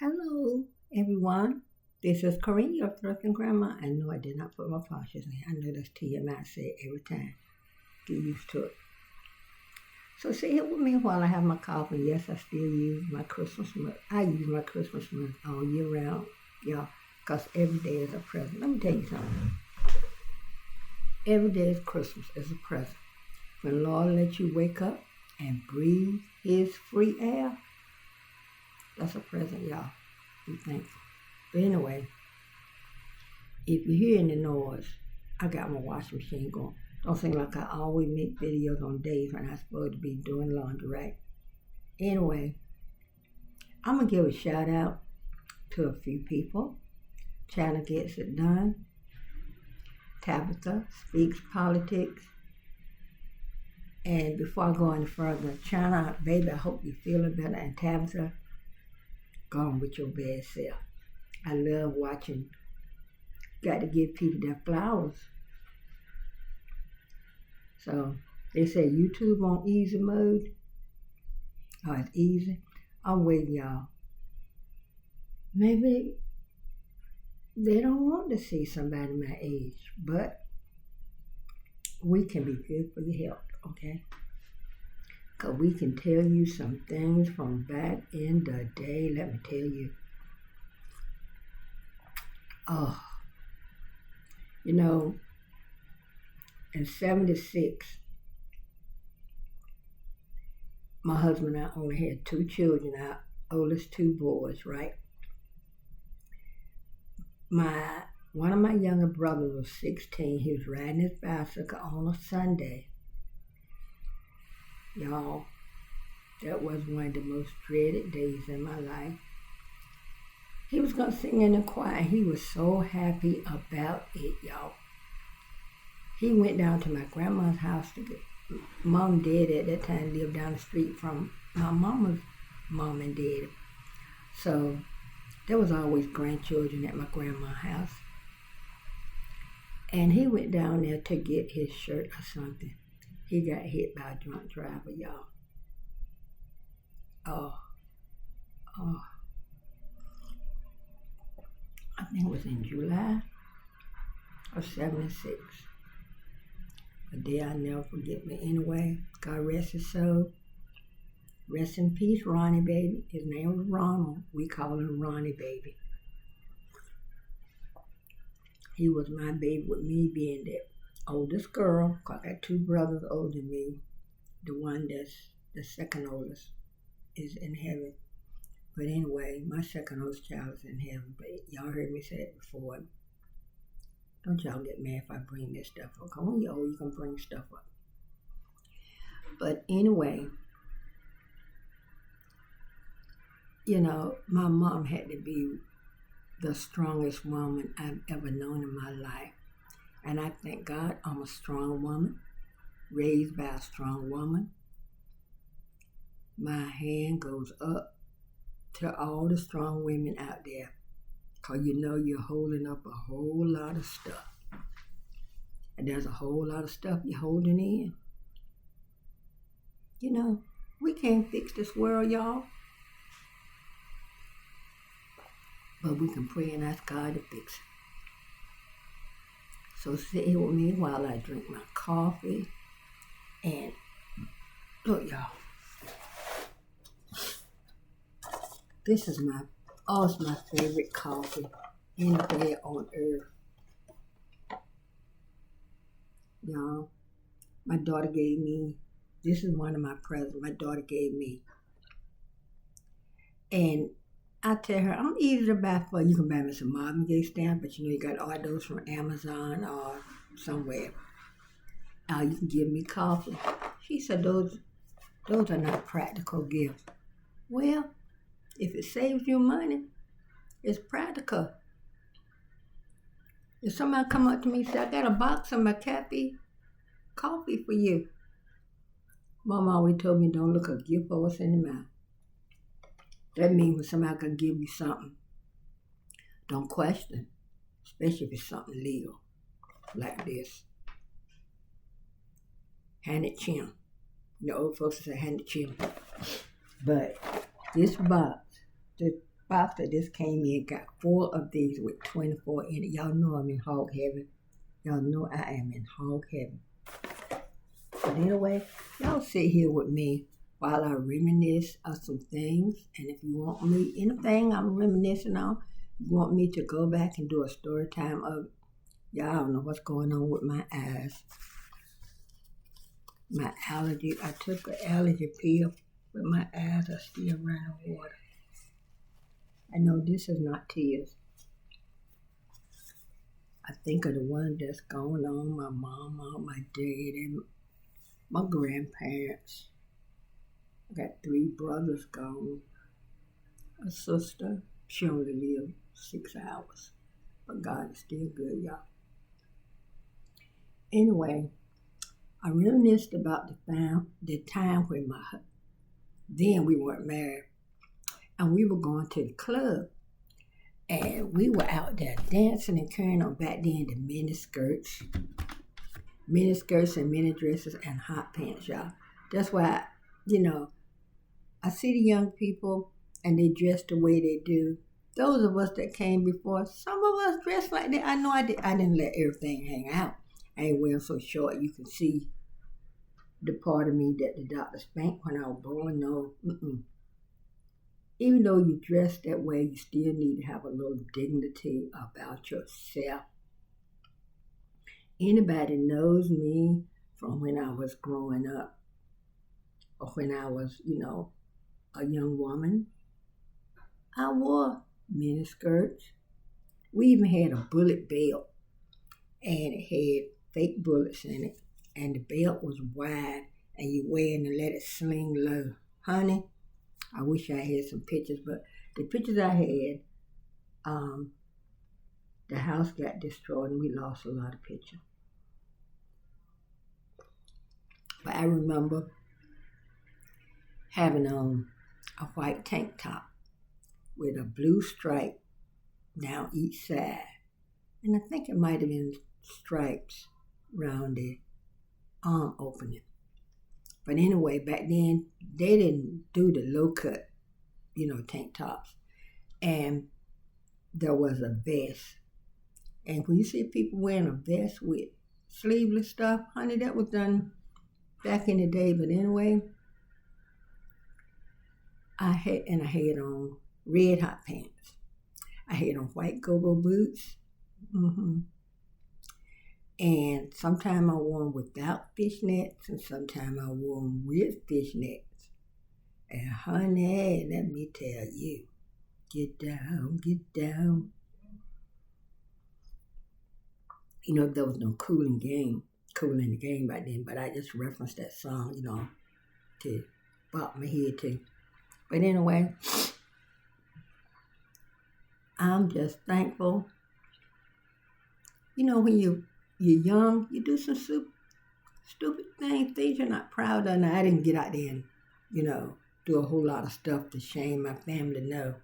Hello, everyone. This is Corinne, your thrifting grandma. And no, I did not put my poshes in. I know that's TMI said every time. Get used to it. So sit here with me while I have my coffee. Yes, I still use my Christmas mug. I use my Christmas mug all year round, y'all, because every day is a present. Let me tell you something. Every day is Christmas. It's a present. When Lord lets you wake up and breathe His free air, that's a present, y'all. Be thankful. But anyway, if you hear any noise, I got my washing machine going. Don't seem like I always make videos on days when I'm supposed to be doing laundry, right? Anyway, I'm going to give a shout out to a few people. China Gets It Done. Tabitha Speaks Politics. And before I go any further, China, baby, I hope you're feeling better. And Tabitha, go on with your bad self. I love watching. Got to give people their flowers. So they say YouTube on easy mode. Oh, it's easy. I'm waiting, y'all. Maybe they don't want to see somebody my age, but we can be good for your health, okay? Because we can tell you some things from back in the day. Let me tell you. Oh, you know, in 76, my husband and I only had two children, our oldest two boys, right? One of my younger brothers was 16. He was riding his bicycle on a Sunday. Y'all, that was one of the most dreaded days in my life. He was going to sing in the choir, and he was so happy about it, y'all. He went down to my grandma's house to get, Mom and Dad at that time lived down the street from my mama's mom and dad. So there was always grandchildren at my grandma's house. And he went down there to get his shirt or something. He got hit by a drunk driver, y'all. Oh. I think it was in July of 76. A day I'll never forget. But anyway, God rest his soul. Rest in peace, Ronnie, baby. His name was Ronald. We call him Ronnie, baby. He was my baby with me being the oldest girl. I got two brothers older than me. The one that's the second oldest is in heaven. But anyway, my second oldest child is in heaven. But y'all heard me say it before. Don't y'all get mad if I bring this stuff up. Because when you're old, you can bring stuff up. But anyway, you know, my mom had to be the strongest woman I've ever known in my life. And I thank God I'm a strong woman, raised by a strong woman. My hand goes up to all the strong women out there. Because you know you're holding up a whole lot of stuff. And there's a whole lot of stuff you're holding in. You know, we can't fix this world, y'all. But we can pray and ask God to fix it. So sit here with me while I drink my coffee. And look, y'all. This is it's my favorite coffee anywhere on earth. Y'all, my daughter gave me, this is one of my presents my daughter gave me. And I tell her, I'm easy to buy for. You can buy me some Marvin Gaye stamps, but you know you got all those from Amazon or somewhere. You can give me coffee. She said those are not practical gifts. Well, if it saves you money, it's practical. If somebody come up to me and say, I got a box of McCafe coffee for you. Mama always told me don't look a gift horse in the mouth. That means when somebody can give you something, don't question, especially if it's something legal, like this. Hand it chin. The old folks say hand it chin. But this box, box that just came in got 4 of these with 24 in it. Y'all know I'm in hog heaven. Y'all know I am in hog heaven. But anyway, y'all sit here with me while I reminisce of some things. And if you want me, anything I'm reminiscing on, you want me to go back and do a story time of, y'all don't know what's going on with my eyes. My allergy, I took an allergy pill, but my eyes are still running water. I know this is not tears. I think of the one that's going on, my mama, my dad, and my grandparents. I got 3 brothers gone. A sister, she only lived 6 hours. But God is still good, y'all. Anyway, I reminisced about the time when then we weren't married, and we were going to the club, and we were out there dancing and carrying on back then the mini skirts and mini dresses and hot pants, y'all. That's why, I see the young people and they dress the way they do. Those of us that came before, some of us dressed like that. I know I didn't let everything hang out. I ain't wearing so short you can see the part of me that the doctor spanked when I was born. No, Even though you dress that way, you still need to have a little dignity about yourself. Anybody knows me from when I was growing up or when I was, a young woman, I wore mini skirts. We even had a bullet belt, and it had fake bullets in it, and the belt was wide, and you wear it and let it sling low. Honey, I wish I had some pictures, but the pictures I had, the house got destroyed and we lost a lot of pictures. But I remember having on a white tank top with a blue stripe down each side. And I think it might have been stripes around the arm opening. But anyway, back then, they didn't do the low cut, tank tops. And there was a vest. And when you see people wearing a vest with sleeveless stuff, honey, that was done back in the day. But anyway, I had on red hot pants. I had on white go-go boots. And sometimes I wore them without fishnets, and sometimes I wore them with fishnets. And honey, let me tell you, get down, get down. There was no cool in the game back then, but I just referenced that song, to bop my head too. But anyway, I'm just thankful. When you're young, you do some stupid things you're not proud of. Now, I didn't get out there and, do a whole lot of stuff to shame my family, no.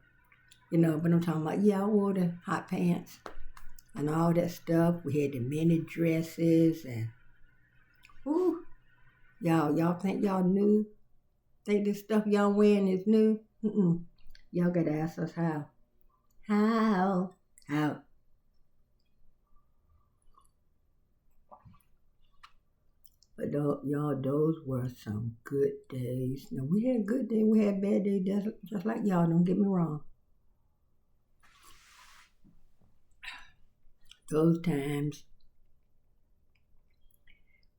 But I'm talking about, I wore the hot pants and all that stuff. We had the mini dresses and, y'all think y'all new? Think this stuff y'all wearing is new? Y'all gotta ask us how. How? But y'all, those were some good days. Now, we had good days, we had bad days, just like y'all, don't get me wrong. Those times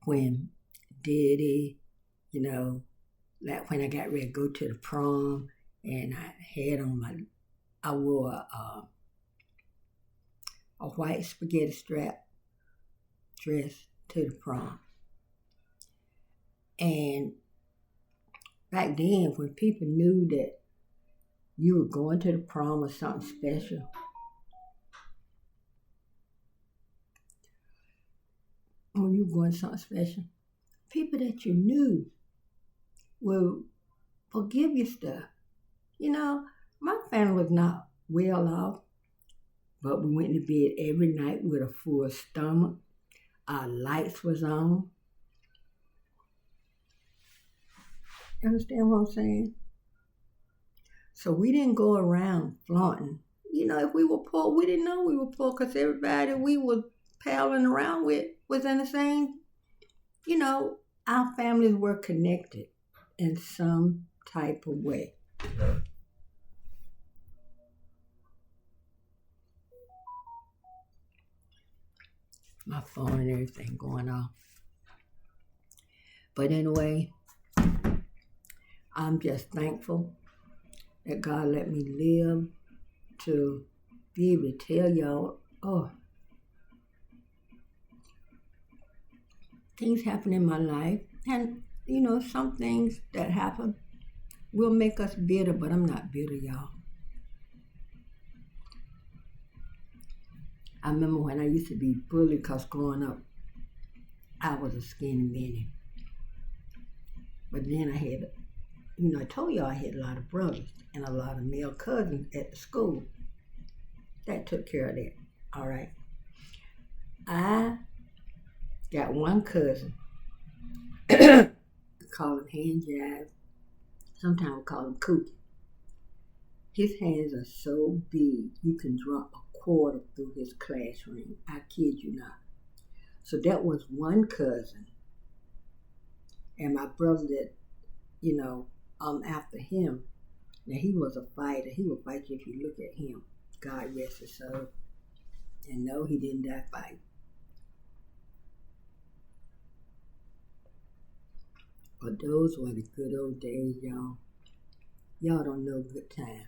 when Daddy, like when I got ready to go to the prom, and I wore a white spaghetti strap dress to the prom. And back then, when people knew that you were going to the prom or something special, when you were going to something special, people that you knew will forgive you stuff. My family was not well off, but we went to bed every night with a full stomach. Our lights was on. You understand what I'm saying? So we didn't go around flaunting. If we were poor, we didn't know we were poor because everybody we were palling around with was in the same, our families were connected in some type of way. My phone and everything going off. But anyway, I'm just thankful that God let me live to be able to tell y'all, things happen in my life. And, some things that happen will make us bitter, but I'm not bitter, y'all. I remember when I used to be bullied because growing up, I was a skinny minnie. But then I had, I told y'all I had a lot of brothers and a lot of male cousins at the school. That took care of that. All right. I got one cousin. We call him Hand Jive. Sometimes we call him Cookie. His hands are so big you can drop a quarter through his class ring. I kid you not. So that was one cousin. And my brother that, after him. Now he was a fighter. He would fight you if you look at him. God rest his soul. And no, he didn't die fighting. But those were the good old days, y'all. Y'all don't know good time.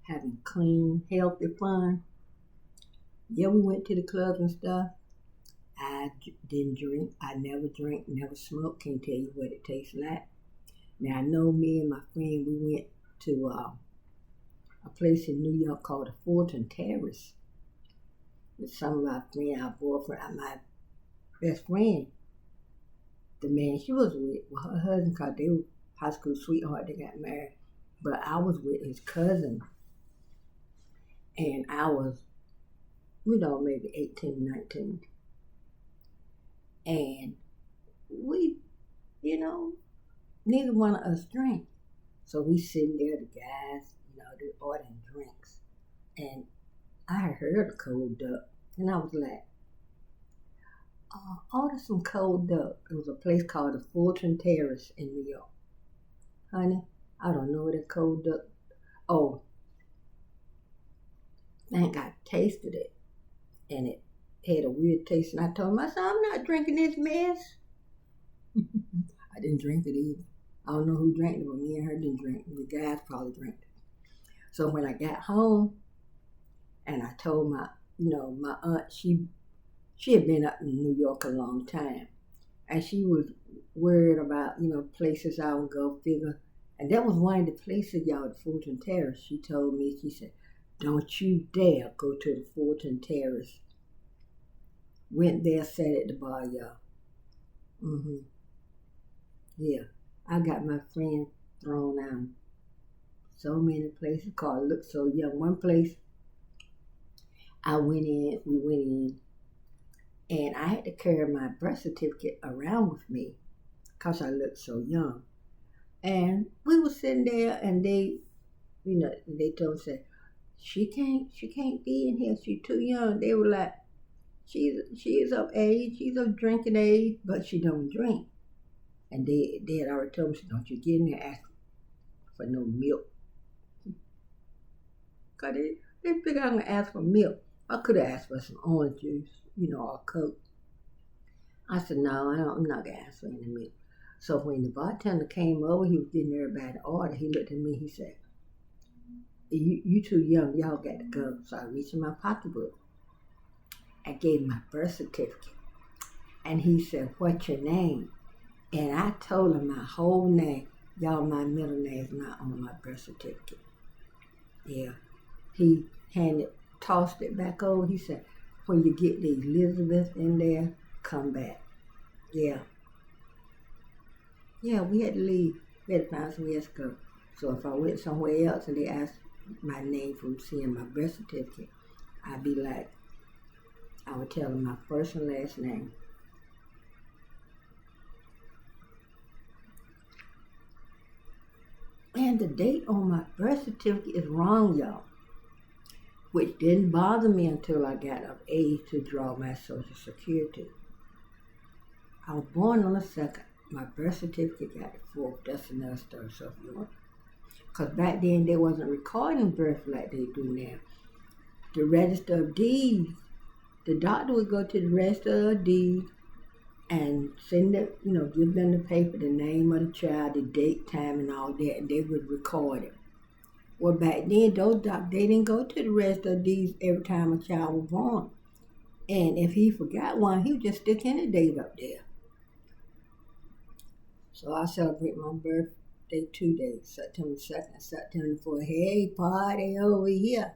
Having clean, healthy fun. Yeah, we went to the clubs and stuff. I didn't drink. I never drank, never smoked. Can't tell you what it tastes like. Now, I know me and my friend, we went to a place in New York called the Fulton Terrace with some of our friends, our boyfriend, my best friend. The man she was with her husband, because they were high school sweetheart, they got married. But I was with his cousin. And I was, maybe 18, 19. And we, neither one of us drank. So we sitting there, the guys, they ordering drinks. And I heard a cold duck. And I was like, order some cold duck. It was a place called the Fulton Terrace in New York. Honey, I don't know what that cold duck. Oh, thank I tasted it. And it had a weird taste. And I told myself, I'm not drinking this mess. I didn't drink it either. I don't know who drank it, but me and her didn't drink it. The guys probably drank it. So when I got home, and I told my aunt, she had been up in New York a long time. And she was worried about, places I would go figure. And that was one of the places, y'all, the Fulton Terrace. She told me, she said, don't you dare go to the Fulton Terrace. Went there, sat at the bar, y'all. Yeah, I got my friend thrown out so many places called Look So Young. One place we went in, and I had to carry my birth certificate around with me because I looked so young. And we were sitting there, and they told us, she can't be in here. She's too young. They were like, she is of age. She's of drinking age, but she don't drink. And they had already told me, don't you get in there asking for no milk. Because they figured I'm going to ask for milk. I could have asked for some orange juice, or Coke. I said, no, I'm not going to ask for any milk. So when the bartender came over, he was getting everybody to order. He looked at me, he said, you too young, y'all got to go. So I reached in my pocketbook. I gave him my birth certificate. And he said, what's your name? And I told him my whole name. Y'all, my middle name's not on my birth certificate. Yeah. He tossed it back over. He said, when you get the Elizabeth in there, come back. Yeah. Yeah, we had to leave. We had to find somewhere else to go. So if I went somewhere else and they asked my name from seeing my birth certificate, I'd be like, I would tell them my first and last name. man, the date on my birth certificate is wrong, y'all. Which didn't bother me until I got of age to draw my Social Security. I was born on the 2nd. My birth certificate got the 4th. That's another story, so if you want. Because back then they wasn't recording birth like they do now. The register of deeds, the doctor would go to the register of deeds and send it, give them the paper, the name of the child, the date, time, and all that, and they would record it. Well, back then, those doctors, they didn't go to the register of deeds every time a child was born. And if he forgot one, he would just stick any date up there. So I celebrate my birthday 2 days, September 2nd, September 4th. Hey, party over here.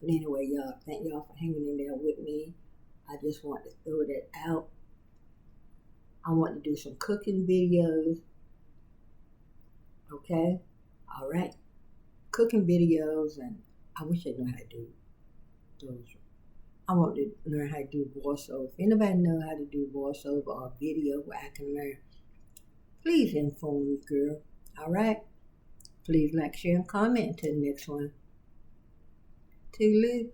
But anyway, y'all, thank y'all for hanging in there with me. I just want to throw that out. I want to do some cooking videos. Okay? All right. Cooking videos, and I wish I knew how to do those. I want to learn how to do voiceover. If anybody knows how to do voiceover or video where I can learn, please inform me, girl. All right? Please like, share, and comment until the next one. Toodaloo.